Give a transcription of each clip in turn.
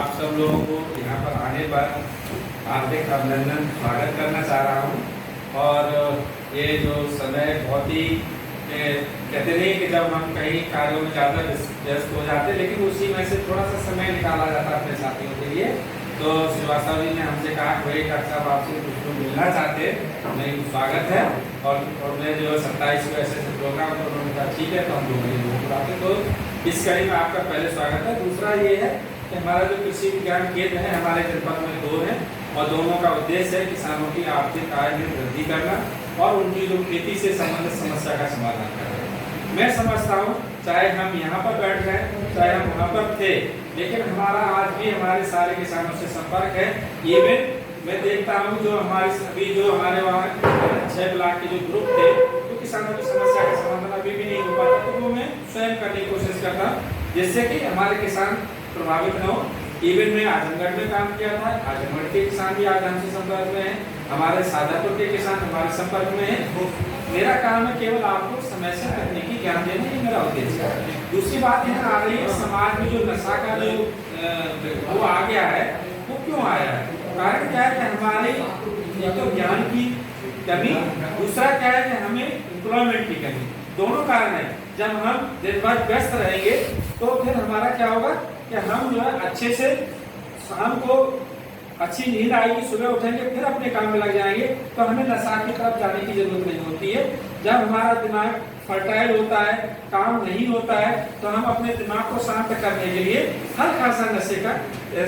आप सब लोगों को यहाँ पर आने पर हार्दिक अभिनंदन स्वागत करना चाह रहा हूँ। और ये जो समय बहुत ही कहते नहीं कि जब हम कहीं कार्यों में ज़्यादा व्यस्त हो जाते, लेकिन उसी में से थोड़ा सा समय निकाला जाता अपने साथियों के लिए। तो श्रीवास्तव जी ने हमसे कहा भाई डॉक्टर साहब आपसे कुछ लोग मिलना चाहते, नहीं स्वागत है। और मैं जो 27 को ऐसे प्रोग्राम तो उन्होंने कहा ठीक है, तो हम लोग बुलाते। तो इस कड़ी में आपका पहले स्वागत है। दूसरा ये है कि हमारा जो कृषि विज्ञान केंद्र है हमारे जनपद में 2 हैं, और दोनों का उद्देश्य है किसानों की आर्थिक आय में वृद्धि करना और उनकी जो खेती से संबंधित समस्या का समाधान करना। मैं समझता हूँ चाहे हम यहाँ पर बैठ रहे हैं, चाहे हम वहाँ पर थे, लेकिन हमारा आज भी हमारे सारे किसानों से संपर्क है। इवन मैं देखता हूँ जो हमारे अभी जो हमारे वहाँ 6 ब्लॉक के जो ग्रुप थे, तो किसानों की समस्या का समाधान अभी भी नहीं हो पाता, तो वो मैं स्वयं करने की कोशिश करता जिससे कि हमारे किसान प्रभावित न हो। इवन में आजमगढ़ में काम किया था, आजमगढ़ के किसान भी आज हमसे संपर्क में हैं, हमारे शाजापुर के किसान हमारे संपर्क में हैं। मेरा काम है केवल आपको समय से तकनीकी ज्ञान देना, ही मेरा उद्देश्य है। दूसरी बात यह आ रही है समाज में जो नशा का जो वो आ गया है, वो क्यों आया है? कारण क्या है कि हमारे तो ज्ञान की कमी, दूसरा क्या है कि हमें एम्प्लॉयमेंट की कमी। दोनों कारण है। जब हम दिन भर व्यस्त रहेंगे तो फिर हमारा क्या होगा कि हम जो है अच्छे से शाम को अच्छी नींद आएगी, सुबह उठेंगे फिर अपने काम में लग जाएंगे, तो हमें नशा की तरफ जाने की जरूरत नहीं होती है। जब हमारा दिमाग फर्टाइल होता है, काम नहीं होता है, तो हम अपने दिमाग को शांत करने के लिए हर खासा नशे का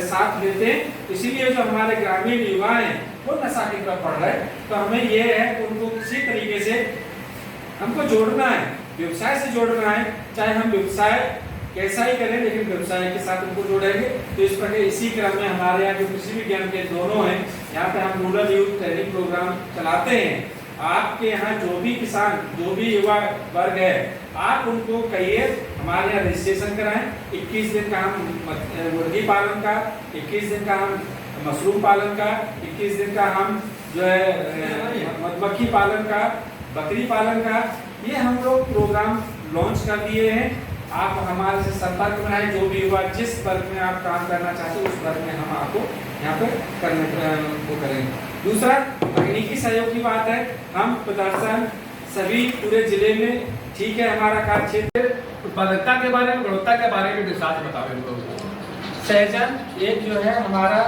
साथ लेते हैं। इसीलिए जो हमारे ग्रामीण युवा हैं वो नशा की तरफ बढ़ रहे हैं। तो हमें ये है उनको किसी तरीके से हमको जोड़ना है, व्यवसाय से जोड़ना है। चाहे हम व्यवसाय कैसा ही करें, लेकिन व्यवसाय के साथ उनको जोड़ेंगे। तो इस प्रकार इसी क्रम में हमारे यहाँ जो कृषि विज्ञान के दोनों हैं, यहाँ पे हम रूरल यूथ ट्रेनिंग प्रोग्राम चलाते हैं। आपके यहाँ जो भी किसान, जो भी युवा वर्ग है, आप उनको कहिए हमारे यहाँ रजिस्ट्रेशन कराएं। 21 दिन का हम मुर्गी पालन का, 21 दिन का हम मशरूम पालन का, 21 दिन का हम जो है मधुमक्खी पालन का, बकरी पालन का, ये हम लोग प्रोग्राम लॉन्च कर दिए हैं। आप हमारे से संपर्क में आए, जो भी युवा जिस वर्ग में आप काम करना चाहते हो उस वर्ग में हम आपको यहाँ पर करने को करेंगे। दूसरा तकनीकी सहयोग की बात है। हम प्रदर्शन सभी पूरे जिले में, ठीक है, हमारा कार्य क्षेत्र उत्पादकता के बारे में, गुणवत्ता के बारे में विस्तार बताओ इनको। सहजन एक जो है हमारा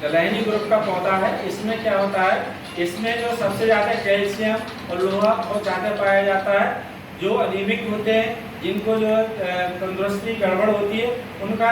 दलहनी ग्रुप का पौधा है। इसमें क्या होता है, इसमें जो सबसे ज़्यादा कैल्शियम और लोहा बहुत ज़्यादा पाया जाता है। जो अनिमिक होते हैं, जिनको जो तंदुरुस्ती गड़बड़ होती है, उनका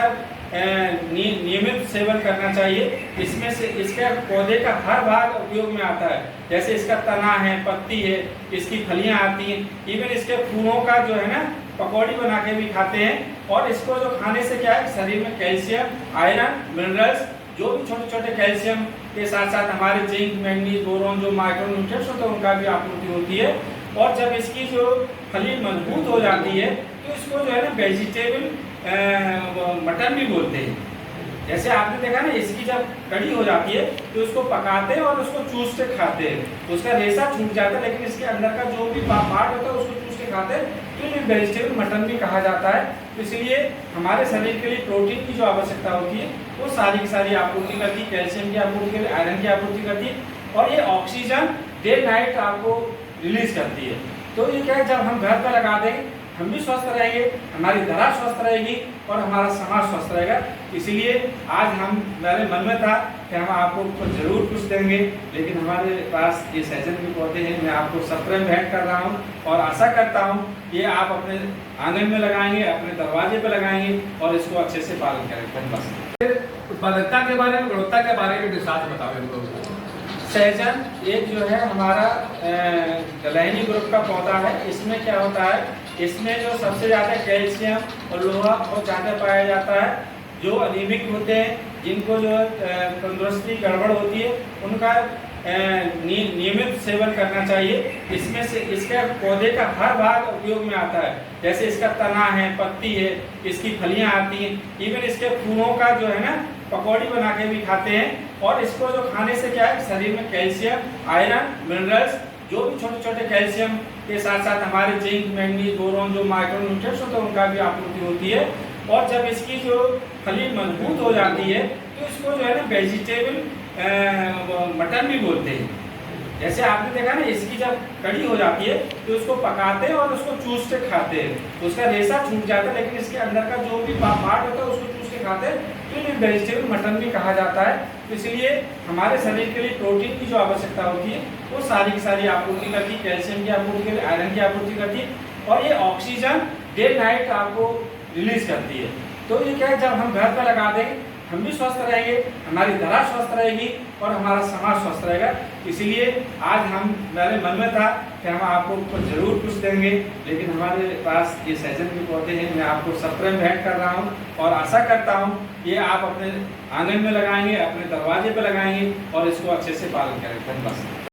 नियमित सेवन करना चाहिए। इसमें से इसका पौधे का हर भाग उपयोग में आता है। जैसे इसका तना है, पत्ती है, इसकी फलियां आती हैं, इवन इसके फूलों का जो है ना पकौड़ी बना के भी खाते हैं। और इसको जो खाने से क्या है, शरीर में कैल्शियम, आयरन, मिनरल्स, जो भी छोटे छोटे कैल्शियम के साथ साथ हमारे जिंक, मैग्नीज, बोरोन जो माइक्रो न्यूट्रिएंट्स होते हैं उनका भी आपूर्ति होती है। और जब इसकी जो फली मजबूत हो जाती है तो इसको जो है ना वेजिटेबल मटन भी बोलते हैं। जैसे आपने देखा ना, इसकी जब कड़ी हो जाती है तो उसको पकाते हैं और उसको चूस के खाते हैं। उसका रेशा छूट जाता है, लेकिन इसके अंदर का जो भी पार्ट होता है उसको चूस के खाते हैं, तो ये वेजिटेबल मटन भी कहा जाता है। तो इसलिए हमारे शरीर के लिए प्रोटीन की जो आवश्यकता होती है वो सारी की सारी आपूर्ति करती है, कैल्शियम की आपूर्ति करती है, आयरन की आपूर्ति करती है, और ये ऑक्सीजन डे नाइट आपको रिलीज करती है। तो ये क्या है, जब हम घर पर लगा देंगे हम भी स्वस्थ रहेंगे, हमारी धरा स्वस्थ रहेगी और हमारा समाज स्वस्थ रहेगा। इसीलिए आज हम, मेरे मन में था कि हम आपको जरूर कुछ देंगे, लेकिन हमारे पास ये सहजन के पौधे हैं। मैं आपको सप्रेम भेंट कर रहा हूँ और आशा करता हूँ ये आप अपने आंगन में लगाएंगे, अपने दरवाजे पर लगाएंगे और इसको अच्छे से पालन करेंगे। बस उत्पादकता के बारे में, गुणवत्ता के बारे में विस्तार बताओ इनको। सहजन एक जो है हमारा दलहनी ग्रुप का पौधा है। इसमें क्या होता है, इसमें जो सबसे ज़्यादा कैल्शियम और लोहा बहुत ज़्यादा पाया जाता है। जो अनिमिक होते हैं, जिनको जो तंदुरुस्ती गड़बड़ होती है, उनका नियमित सेवन करना चाहिए। इसमें से इसका पौधे का हर भाग उपयोग में आता है। जैसे इसका तना है, पत्ती है, इसकी फलियां आती हैं, इवन इसके फूलों का जो है ना पकौड़ी बना के भी खाते हैं। और इसको जो खाने से क्या है, शरीर में कैल्शियम, आयरन, मिनरल्स, जो भी छोटे छोटे कैल्शियम के साथ साथ हमारे जिंक, मैग्नीज, बोरोन जो माइक्रो न्यूट्रिएंट्स होते हैं उनका भी आपूर्ति होती है। और जब इसकी जो फली मजबूत हो जाती है तो इसको जो है ना वेजिटेबल मटन भी बोलते हैं। जैसे आपने देखा ना, इसकी जब कड़ी हो जाती है तो उसको पकाते हैं और उसको चूस के खाते हैं, उसका रेशा छूट जाता है, लेकिन इसके अंदर का जो भी पार्ट होता है उसको चूस के खाते हैं, तो ये वेजिटेबल मटन भी कहा जाता है। तो इसलिए हमारे शरीर के लिए प्रोटीन की जो आवश्यकता होती है वो सारी की सारी आपूर्ति करती है, कैल्शियम की आपूर्ति करती है, आयरन की आपूर्ति करती है, और ये ऑक्सीजन डे नाइट आपको रिलीज करती है। तो ये क्या है, जब हम घर पर लगा देंगे हम भी स्वस्थ रहेंगे, हमारी धरा स्वस्थ रहेगी और हमारा समाज स्वस्थ रहेगा। इसीलिए आज मेरे मन में था कि हम आपको जरूर कुछ देंगे, लेकिन हमारे पास ये सहजन के पौधे हैं, मैं आपको सप्रेम भेंट कर रहा हूँ और आशा करता हूँ ये आप अपने आंगन में लगाएंगे, अपने दरवाजे पर लगाएंगे और इसको अच्छे से पालन करेंगे। धन्यवाद।